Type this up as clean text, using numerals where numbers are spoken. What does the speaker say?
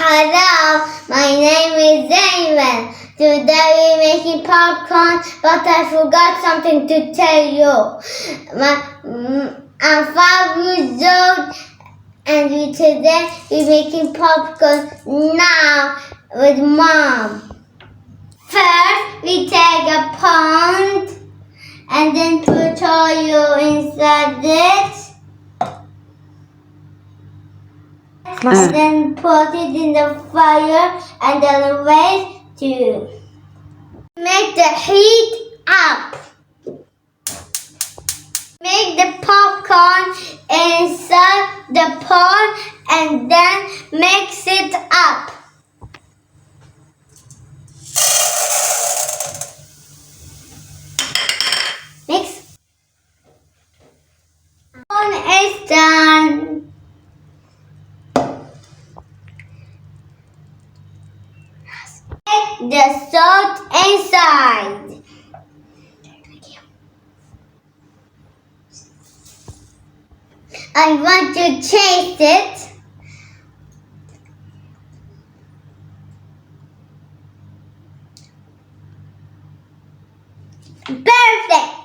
Hello, my name is Aymen. Today we're making popcorn, but I forgot something to tell you. I'm 5 years old, and today we're making popcorn now with Mom. First, we take a pond and then put oil inside it. And then put it in the fire and then wait to make the heat up. Make the popcorn inside the pot and then mix it up. Mix. Popcorn is done. The salt inside. I want to taste it. Perfect.